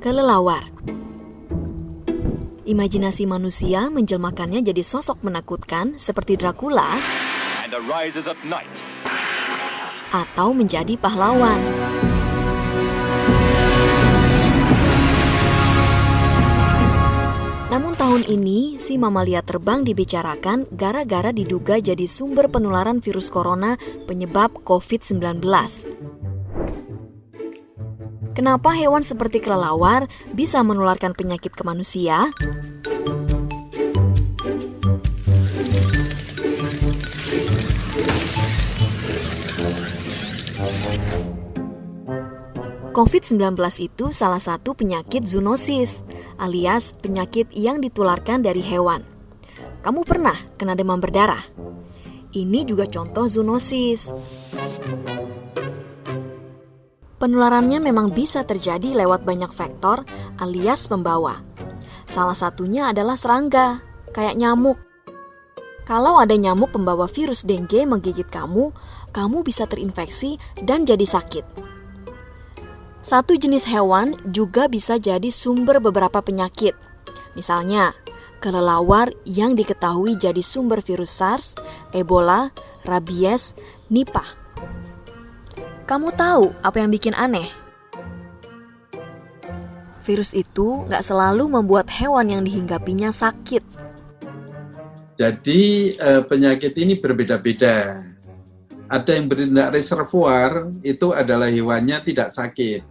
Kelelawar. Imajinasi manusia menjelmakannya jadi sosok menakutkan seperti Dracula atau menjadi pahlawan. Namun tahun ini, si mamalia terbang dibicarakan gara-gara diduga jadi sumber penularan virus corona penyebab COVID-19. Kenapa hewan seperti kelelawar bisa menularkan penyakit ke manusia? COVID-19 itu salah satu penyakit zoonosis, alias penyakit yang ditularkan dari hewan. Kamu pernah kena demam berdarah? Ini juga contoh zoonosis. Penularannya memang bisa terjadi lewat banyak faktor alias pembawa. Salah satunya adalah serangga, kayak nyamuk. Kalau ada nyamuk pembawa virus dengue menggigit kamu, kamu bisa terinfeksi dan jadi sakit. Satu jenis hewan juga bisa jadi sumber beberapa penyakit. Misalnya, kelelawar yang diketahui jadi sumber virus SARS, Ebola, rabies, Nipah. Kamu tahu apa yang bikin aneh? Virus itu nggak selalu membuat hewan yang dihinggapinya sakit. Jadi penyakit ini berbeda-beda. Ada yang bertindak reservoir, itu adalah hewannya tidak sakit.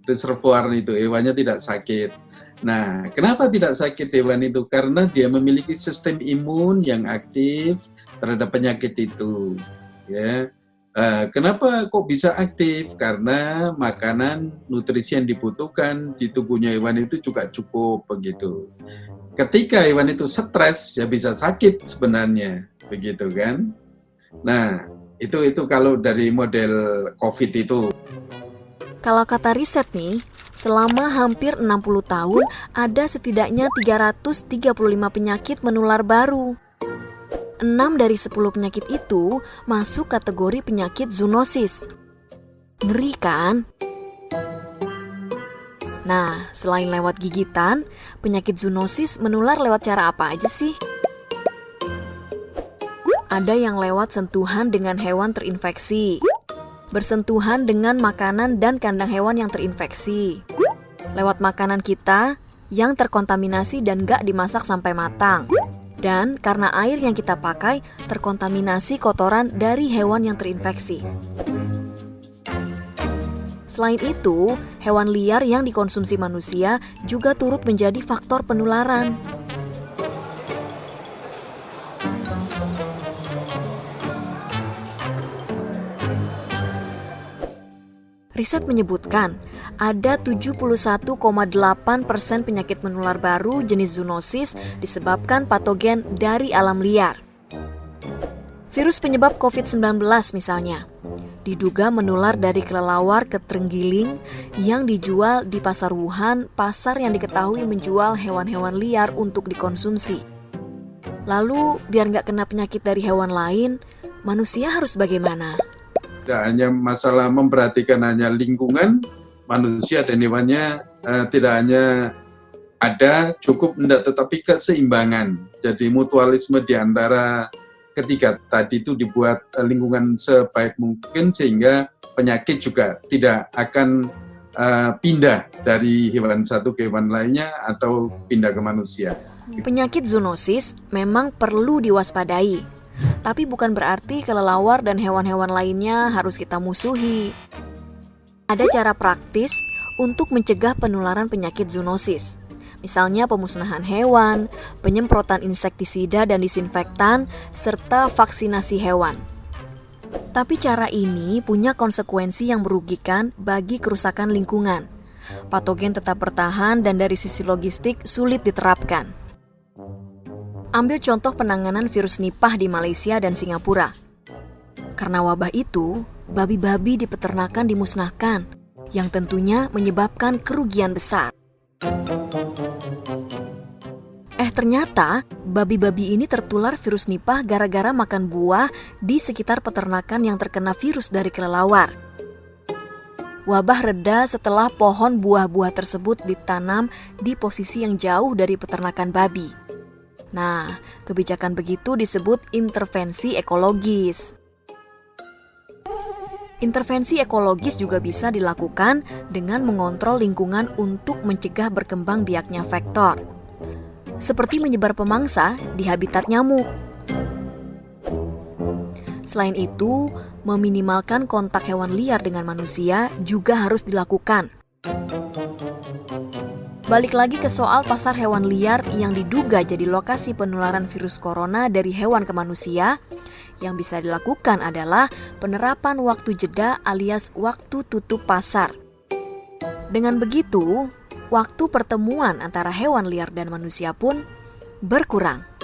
Reservoir itu hewannya tidak sakit. Nah, kenapa tidak sakit hewan itu? Karena dia memiliki sistem imun yang aktif terhadap penyakit itu. Ya, kenapa kok bisa aktif? Karena makanan, nutrisi yang dibutuhkan di tubuhnya hewan itu juga cukup begitu. Ketika hewan itu stres, ya bisa sakit sebenarnya, begitu kan? Nah, itu kalau dari model COVID itu. Kalau kata riset nih, selama hampir 60 tahun ada setidaknya 335 penyakit menular baru. 6 dari 10 penyakit itu masuk kategori penyakit zoonosis. Ngeri kan? Nah, selain lewat gigitan, penyakit zoonosis menular lewat cara apa aja sih? Ada yang lewat sentuhan dengan hewan terinfeksi, bersentuhan dengan makanan dan kandang hewan yang terinfeksi, lewat makanan kita yang terkontaminasi dan gak dimasak sampai matang, dan karena air yang kita pakai terkontaminasi kotoran dari hewan yang terinfeksi. Selain itu, hewan liar yang dikonsumsi manusia juga turut menjadi faktor penularan. Riset menyebutkan, ada 71,8% penyakit menular baru jenis zoonosis disebabkan patogen dari alam liar. Virus penyebab COVID-19 misalnya, diduga menular dari kelelawar ke terenggiling yang dijual di pasar Wuhan, pasar yang diketahui menjual hewan-hewan liar untuk dikonsumsi. Lalu, biar nggak kena penyakit dari hewan lain, manusia harus bagaimana? Tidak hanya masalah memperhatikan hanya lingkungan, manusia dan hewannya tidak hanya ada, cukup tidak, tetapi keseimbangan. Jadi mutualisme di antara ketiga tadi itu dibuat lingkungan sebaik mungkin sehingga penyakit juga tidak akan pindah dari hewan satu ke hewan lainnya atau pindah ke manusia. Penyakit zoonosis memang perlu diwaspadai. Tapi bukan berarti kelelawar dan hewan-hewan lainnya harus kita musuhi. Ada cara praktis untuk mencegah penularan penyakit zoonosis. Misalnya pemusnahan hewan, penyemprotan insektisida dan disinfektan, serta vaksinasi hewan. Tapi cara ini punya konsekuensi yang merugikan bagi kerusakan lingkungan. Patogen tetap bertahan dan dari sisi logistik sulit diterapkan. Ambil contoh penanganan virus Nipah di Malaysia dan Singapura. Karena wabah itu, babi-babi di peternakan dimusnahkan, yang tentunya menyebabkan kerugian besar. Ternyata babi-babi ini tertular virus Nipah gara-gara makan buah di sekitar peternakan yang terkena virus dari kelelawar. Wabah reda setelah pohon buah-buah tersebut ditanam di posisi yang jauh dari peternakan babi. Nah, kebijakan begitu disebut intervensi ekologis. Intervensi ekologis juga bisa dilakukan dengan mengontrol lingkungan untuk mencegah berkembang biaknya vektor, seperti menyebar pemangsa di habitat nyamuk. Selain itu, meminimalkan kontak hewan liar dengan manusia juga harus dilakukan. Balik lagi ke soal pasar hewan liar yang diduga jadi lokasi penularan virus corona dari hewan ke manusia, yang bisa dilakukan adalah penerapan waktu jeda alias waktu tutup pasar. Dengan begitu, waktu pertemuan antara hewan liar dan manusia pun berkurang.